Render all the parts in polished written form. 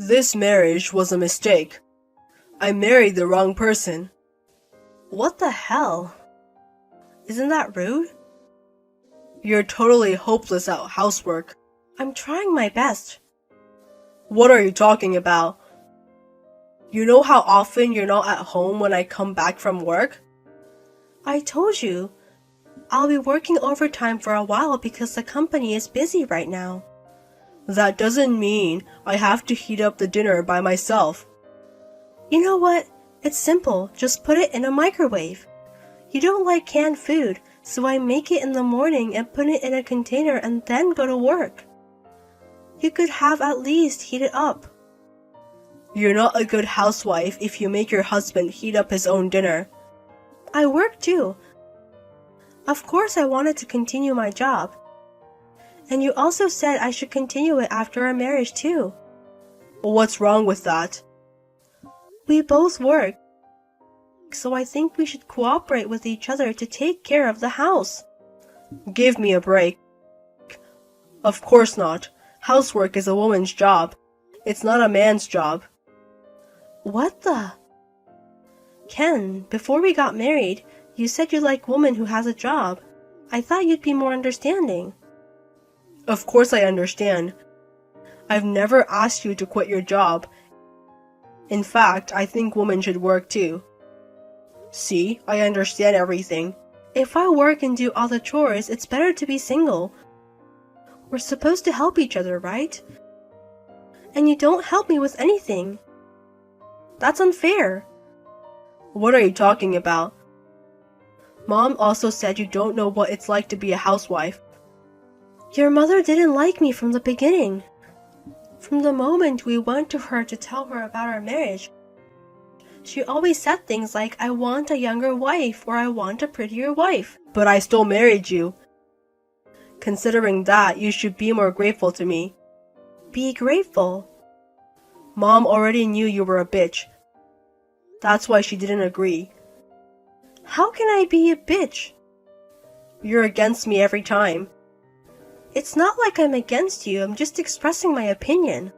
This marriage was a mistake. I married the wrong person. What the hell? Isn't that rude? You're totally hopeless at housework. I'm trying my best. What are you talking about? You know how often you're not at home when I come back from work? I told you. I'll be working overtime for a while because the company is busy right now. That doesn't mean I have to heat up the dinner by myself. You know what? It's simple. Just put it in a microwave. You don't like canned food, so I make it in the morning and put it in a container and then go to work. You could have at least heat it up. You're not a good housewife if you make your husband heat up his own dinner. I work too. Of course I wanted to continue my job. And you also said I should continue it after our marriage too. What's wrong with that? We both work, so I think we should cooperate with each other to take care of the house. Give me a break. Of course not. Housework is a woman's job. It's not a man's job. What the? Ken, before we got married, you said you like women who has a job. I thought you'd be more understanding. Of course I understand. I've never asked you to quit your job. In fact, I think women should work too. See, I understand everything. If I work and do all the chores, it's better to be single. We're supposed to help each other, right? And you don't help me with anything. That's unfair. What are you talking about? Mom also said you don't know what it's like to be a housewife. Your mother didn't like me from the beginning. From the moment we went to her to tell her about our marriage, she always said things like, I want a younger wife or I want a prettier wife. But I still married you. Considering that, you should be more grateful to me. Be grateful? Mom already knew you were a bitch. That's why she didn't agree. How can I be a bitch? You're against me every time. It's not like I'm against you, I'm just expressing my opinion.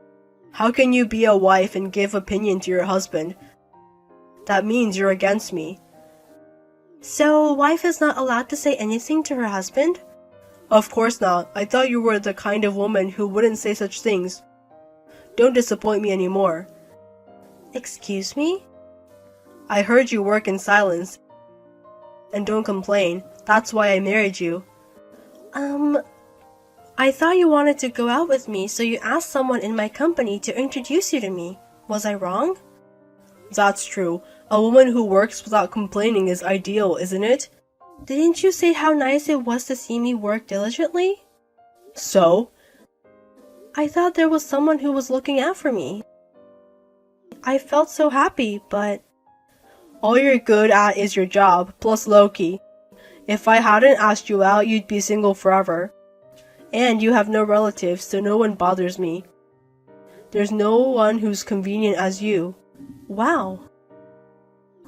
How can you be a wife and give opinion to your husband? That means you're against me. So, a wife is not allowed to say anything to her husband? Of course not. I thought you were the kind of woman who wouldn't say such things. Don't disappoint me anymore. Excuse me? I heard you work in silence. And don't complain. That's why I married you. I thought you wanted to go out with me, so you asked someone in my company to introduce you to me. Was I wrong? That's true. A woman who works without complaining is ideal, isn't it? Didn't you say how nice it was to see me work diligently? So? I thought there was someone who was looking out for me. I felt so happy, but... All you're good at is your job, plus Loki. If I hadn't asked you out, you'd be single forever. And you have no relatives, so no one bothers me. There's no one who's convenient as you. Wow.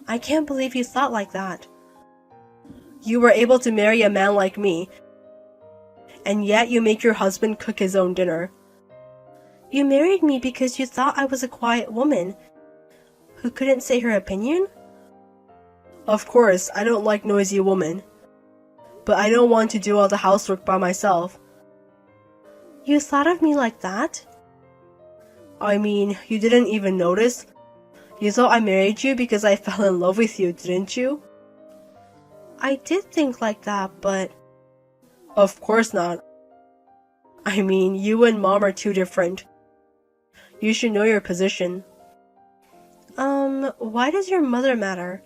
I can't believe you thought like that. You were able to marry a man like me, and yet you make your husband cook his own dinner. You married me because you thought I was a quiet woman who couldn't say her opinion? Of course, I don't like noisy women, but I don't want to do all the housework by myself. You thought of me like that? I mean, you didn't even notice? You thought I married you because I fell in love with you, didn't you? I did think like that, but... Of course not. I mean, you and Mom are too different. You should know your position. Why does your mother matter?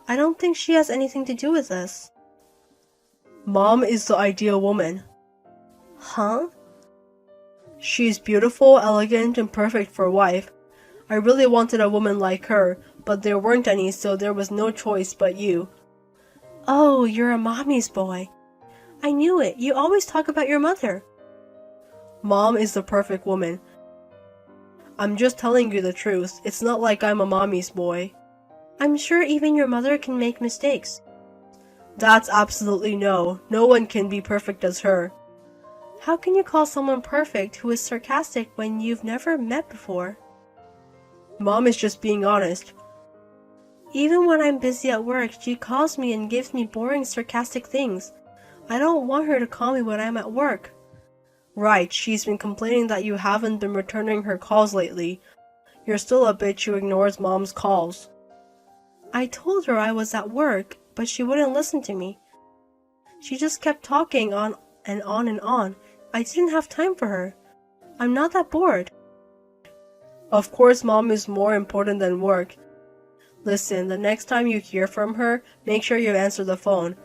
I don't think she has anything to do with this. Mom is the ideal woman. Huh? She's beautiful, elegant, and perfect for a wife. I really wanted a woman like her, but there weren't any, so there was no choice but you. Oh, you're a mommy's boy. I knew it. You always talk about your mother. Mom is the perfect woman. I'm just telling you the truth. It's not like I'm a mommy's boy. I'm sure even your mother can make mistakes. That's absolutely no. No one can be perfect as her. How can you call someone perfect who is sarcastic when you've never met before? Mom is just being honest. Even when I'm busy at work, she calls me and gives me boring, sarcastic things. I don't want her to call me when I'm at work. Right, she's been complaining that you haven't been returning her calls lately. You're still a bitch who ignores Mom's calls. I told her I was at work, but she wouldn't listen to me. She just kept talking on and on and on. I didn't have time for her. I'm not that bored. Of course, Mom is more important than work. Listen, the next time you hear from her, make sure you answer the phone.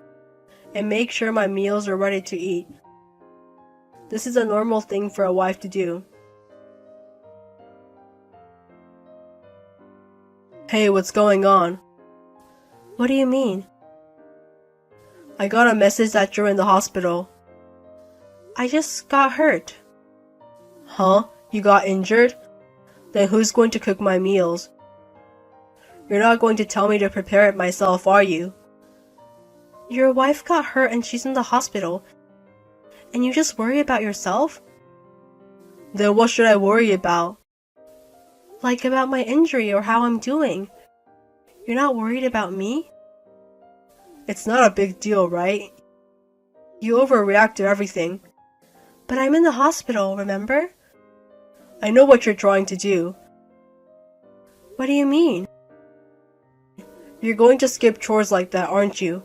And make sure my meals are ready to eat. This is a normal thing for a wife to do. Hey, what's going on? What do you mean? I got a message that you're in the hospital. I just got hurt. Huh? You got injured? Then who's going to cook my meals? You're not going to tell me to prepare it myself, are you? Your wife got hurt and she's in the hospital. And you just worry about yourself? Then what should I worry about? Like about my injury or how I'm doing. You're not worried about me? It's not a big deal, right? You overreact to everything. But I'm in the hospital, remember? I know what you're trying to do. What do you mean? You're going to skip chores like that, aren't you?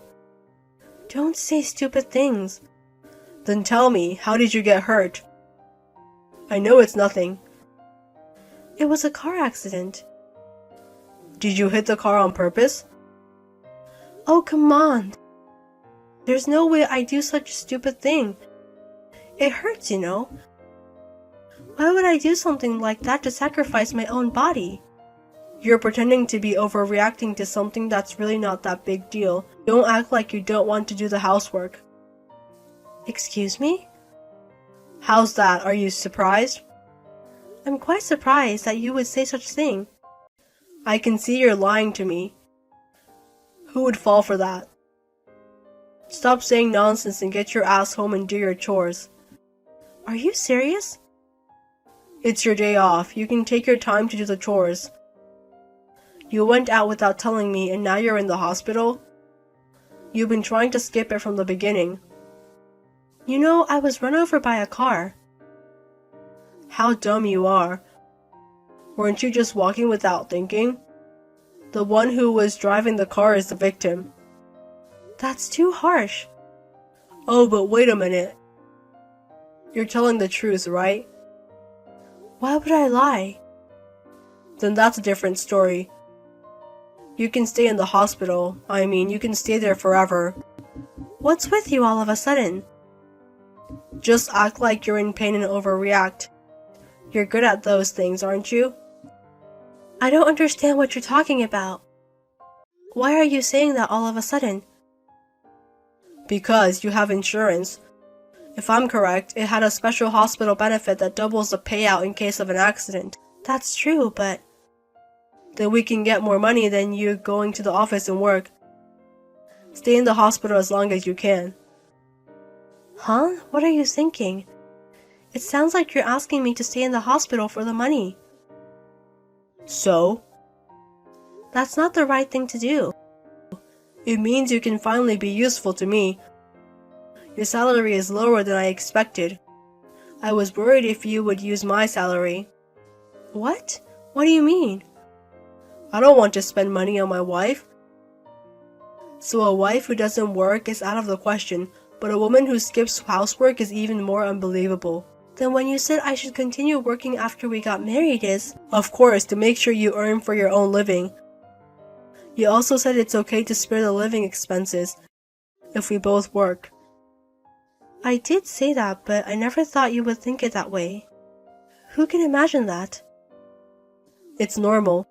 Don't say stupid things. Then tell me, how did you get hurt? I know it's nothing. It was a car accident. Did you hit the car on purpose? Oh, come on. There's no way I'd do such a stupid thing. It hurts, you know. Why would I do something like that to sacrifice my own body? You're pretending to be overreacting to something that's really not that big deal. Don't act like you don't want to do the housework. Excuse me? How's that? Are you surprised? I'm quite surprised that you would say such a thing. I can see you're lying to me. Who would fall for that? Stop saying nonsense and get your ass home and do your chores. Are you serious? It's your day off. You can take your time to do the chores. You went out without telling me and now you're in the hospital? You've been trying to skip it from the beginning. You know, I was run over by a car. How dumb you are. Weren't you just walking without thinking? The one who was driving the car is the victim. That's too harsh. Oh, but wait a minute. You're telling the truth, right? Why would I lie? Then that's a different story. You can stay in the hospital. I mean, you can stay there forever. What's with you all of a sudden? Just act like you're in pain and overreact. You're good at those things, aren't you? I don't understand what you're talking about. Why are you saying that all of a sudden? Because you have insurance. If I'm correct, it had a special hospital benefit that doubles the payout in case of an accident. That's true, but... Then we can get more money than you going to the office and work. Stay in the hospital as long as you can. Huh? What are you thinking? It sounds like you're asking me to stay in the hospital for the money. So? That's not the right thing to do. It means you can finally be useful to me. Your salary is lower than I expected. I was worried if you would use my salary. What? What do you mean? I don't want to spend money on my wife. So a wife who doesn't work is out of the question, but a woman who skips housework is even more unbelievable. Then when you said I should continue working after we got married is... Of course, to make sure you earn for your own living. You also said it's okay to spare the living expenses if we both work. I did say that, but I never thought you would think it that way. Who can imagine that? It's normal.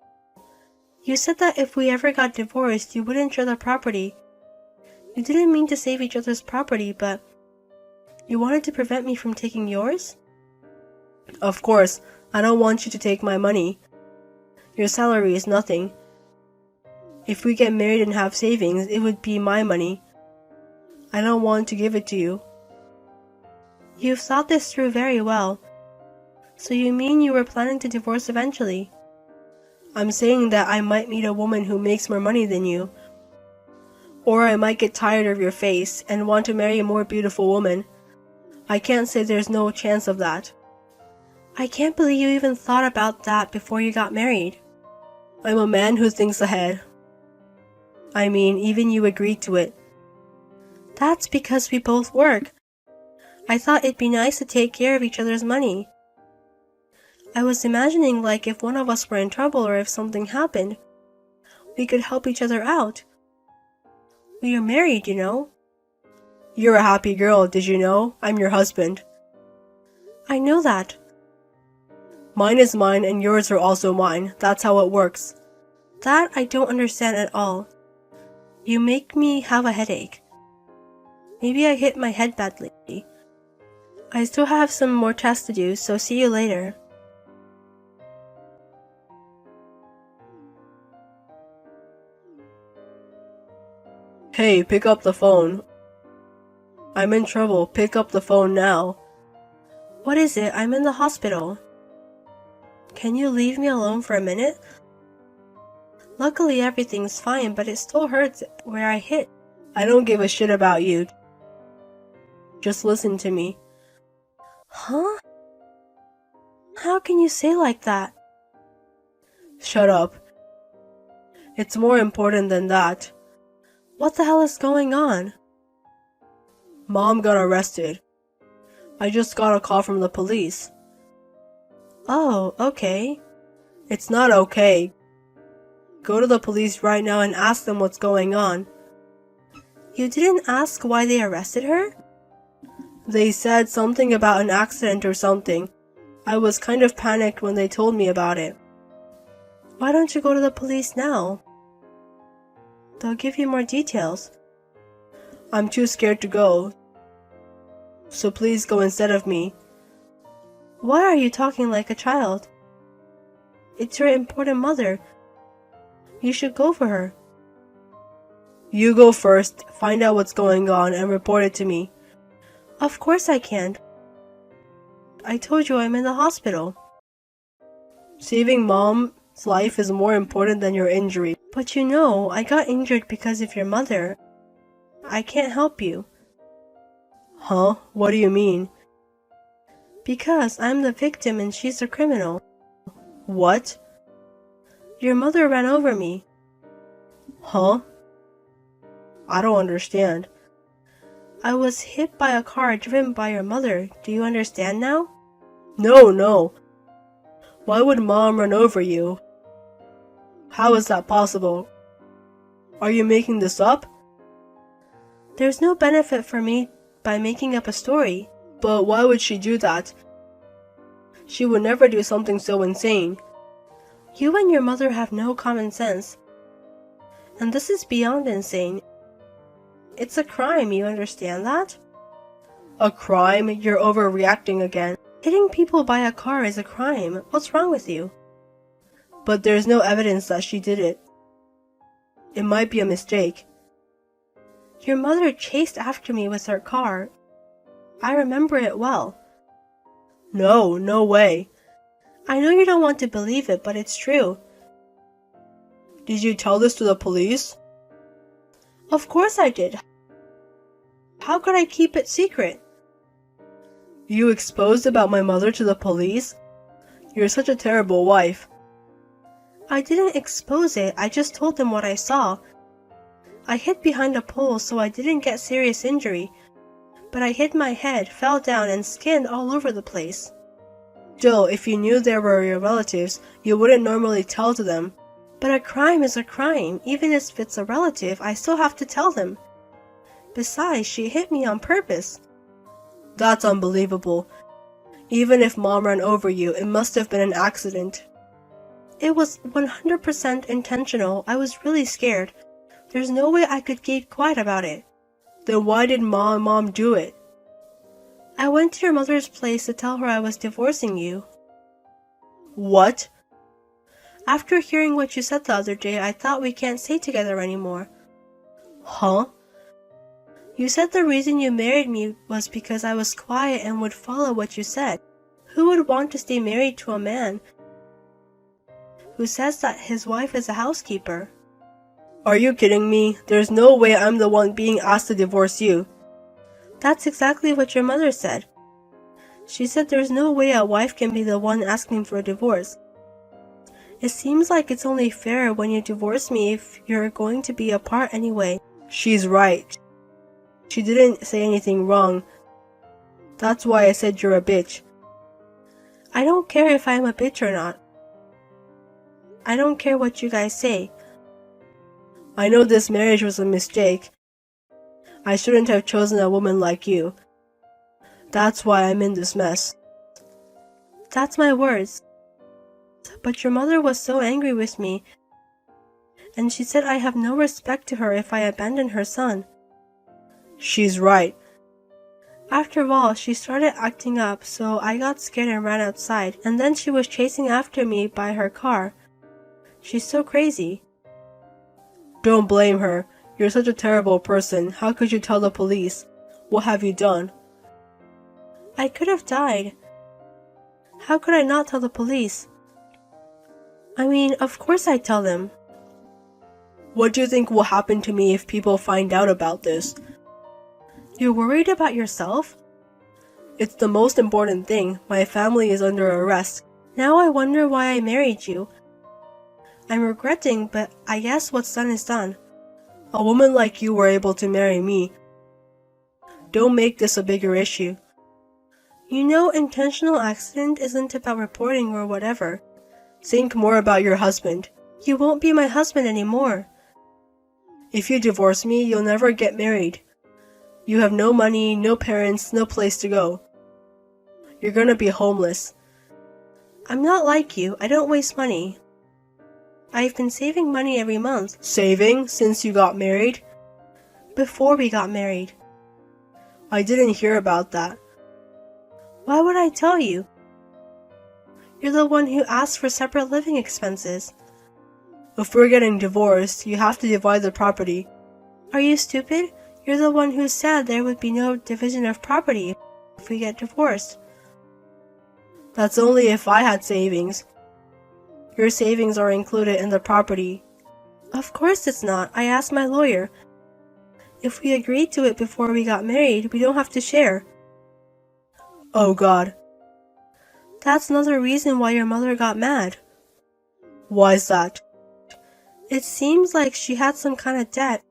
You said that if we ever got divorced, you wouldn't share the property. You didn't mean to save each other's property, but you wanted to prevent me from taking yours? Of course, I don't want you to take my money. Your salary is nothing. If we get married and have savings, it would be my money. I don't want to give it to you. You've thought this through very well. So you mean you were planning to divorce eventually? I'm saying that I might meet a woman who makes more money than you. Or I might get tired of your face and want to marry a more beautiful woman. I can't say there's no chance of that. I can't believe you even thought about that before you got married. I'm a man who thinks ahead. I mean, even you agreed to it. That's because we both work. I thought it'd be nice to take care of each other's money. I was imagining like if one of us were in trouble or if something happened, we could help each other out. We are married, you know. You're a happy girl, did you know? I'm your husband. I know that. Mine is mine and yours are also mine. That's how it works. That I don't understand at all. You make me have a headache. Maybe I hit my head badly. I still have some more tests to do, so see you later. Hey, pick up the phone. I'm in trouble. Pick up the phone now. What is it? I'm in the hospital. Can you leave me alone for a minute? Luckily everything's fine, but it still hurts where I hit. I don't give a shit about you. Just listen to me. Huh? How can you say like that? Shut up. It's more important than that. What the hell is going on? Mom got arrested. I just got a call from the police. Oh, okay. It's not okay. Go to the police right now and ask them what's going on. You didn't ask why they arrested her? They said something about an accident or something. I was kind of panicked when they told me about it. Why don't you go to the police now? They'll give you more details. I'm too scared to go. So please go instead of me. Why are you talking like a child? It's your important mother. You should go for her. You go first, find out what's going on, and report it to me. Of course I can't. I told you I'm in the hospital. Saving Mom's life is more important than your injury. But you know, I got injured because of your mother. I can't help you. Huh? What do you mean? Because I'm the victim and she's the criminal. What? Your mother ran over me. Huh? I don't understand. I was hit by a car driven by your mother. Do you understand now? No. Why would Mom run over you? How is that possible? Are you making this up? There's no benefit for me by making up a story. But why would she do that? She would never do something so insane. You and your mother have no common sense. And this is beyond insane. It's a crime, you understand that? A crime? You're overreacting again. Hitting people by a car is a crime. What's wrong with you? But there's no evidence that she did it. It might be a mistake. Your mother chased after me with her car. I remember it well. No way. I know you don't want to believe it, but it's true. Did you tell this to the police? Of course I did. How could I keep it secret? You exposed about my mother to the police? You're such a terrible wife. I didn't expose it, I just told them what I saw. I hid behind a pole so I didn't get serious injury, but I hit my head, fell down, and skinned all over the place. Still, if you knew they were your relatives, you wouldn't normally tell to them. But a crime is a crime. Even if it's a relative, I still have to tell them. Besides, she hit me on purpose. That's unbelievable. Even if Mom ran over you, it must have been an accident. It was 100% intentional. I was really scared. There's no way I could keep quiet about it. Then why did Mom do it? I went to your mother's place to tell her I was divorcing you. What? After hearing what you said the other day, I thought we can't stay together anymore. Huh? You said the reason you married me was because I was quiet and would follow what you said. Who would want to stay married to a man who says that his wife is a housekeeper? Are you kidding me? There's no way I'm the one being asked to divorce you. That's exactly what your mother said. She said there's no way a wife can be the one asking for a divorce. It seems like it's only fair when you divorce me if you're going to be apart anyway. She's right. She didn't say anything wrong. That's why I said you're a bitch. I don't care if I'm a bitch or not. I don't care what you guys say. I know this marriage was a mistake. I shouldn't have chosen a woman like you. That's why I'm in this mess. That's my words. But your mother was so angry with me, and she said I have no respect to her if I abandon her son. She's right. After all, she started acting up, so I got scared and ran outside, and then she was chasing after me by her car. She's so crazy. Don't blame her. You're such a terrible person. How could you tell the police? What have you done? I could have died. How could I not tell the police? I mean, of course I'd tell them. What do you think will happen to me if people find out about this? You're worried about yourself? It's the most important thing. My family is under arrest. Now I wonder why I married you. I'm regretting, but I guess what's done is done. A woman like you were able to marry me. Don't make this a bigger issue. You know, intentional accident isn't about reporting or whatever. Think more about your husband. You won't be my husband anymore. If you divorce me, you'll never get married. You have no money, no parents, no place to go. You're gonna be homeless. I'm not like you. I don't waste money. I've been saving money every month. Saving since you got married? Before we got married. I didn't hear about that. Why would I tell you? You're the one who asked for separate living expenses. If we're getting divorced, you have to divide the property. Are you stupid? You're the one who said there would be no division of property if we get divorced. That's only if I had savings. Your savings are included in the property. Of course it's not. I asked my lawyer. If we agreed to it before we got married, we don't have to share. Oh God. That's another reason why your mother got mad. Why's that? It seems like she had some kind of debt,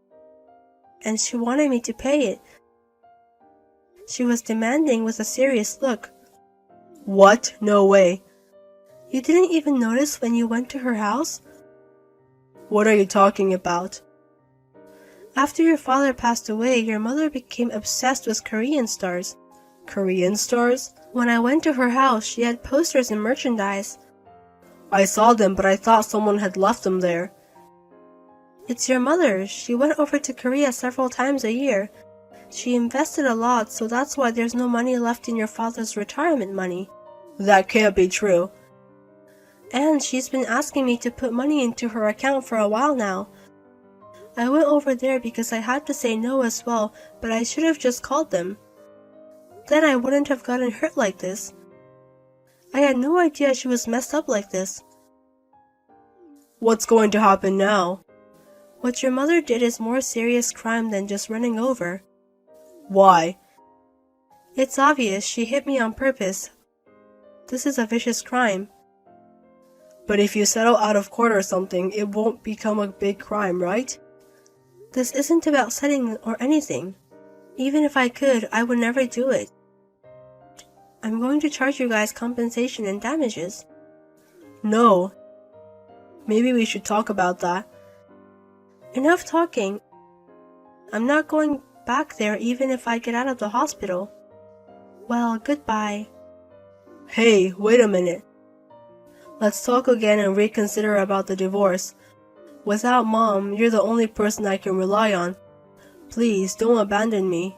and she wanted me to pay it. She was demanding with a serious look. What? No way. You didn't even notice when you went to her house? What are you talking about? After your father passed away, your mother became obsessed with Korean stars. Korean stars? When I went to her house, she had posters and merchandise. I saw them, but I thought someone had left them there. It's your mother. She went over to Korea several times a year. She invested a lot, so that's why there's no money left in your father's retirement money. That can't be true. And she's been asking me to put money into her account for a while now. I went over there because I had to say no as well, but I should have just called them. Then I wouldn't have gotten hurt like this. I had no idea she was messed up like this. What's going to happen now? What your mother did is more serious crime than just running over. Why? It's obvious she hit me on purpose. This is a vicious crime. But if you settle out of court or something, it won't become a big crime, right? This isn't about settling or anything. Even if I could, I would never do it. I'm going to charge you guys compensation and damages. No. Maybe we should talk about that. Enough talking. I'm not going back there even if I get out of the hospital. Well, goodbye. Hey, wait a minute. Let's talk again and reconsider about the divorce. Without Mom, you're the only person I can rely on. Please, don't abandon me.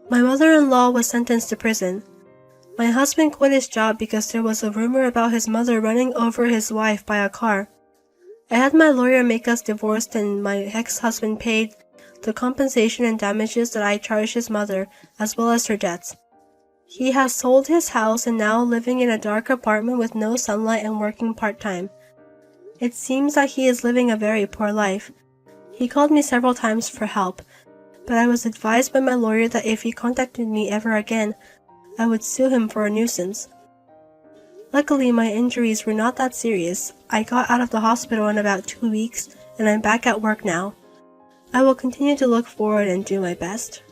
My mother-in-law was sentenced to prison. My husband quit his job because there was a rumor about his mother running over his wife by a car. I had my lawyer make us divorced and my ex-husband paid the compensation and damages that I charged his mother, as well as her debts. He has sold his house and now living in a dark apartment with no sunlight and working part-time. It seems that he is living a very poor life. He called me several times for help, but I was advised by my lawyer that if he contacted me ever again, I would sue him for a nuisance. Luckily, my injuries were not that serious. I got out of the hospital in about 2 weeks, and I'm back at work now. I will continue to look forward and do my best.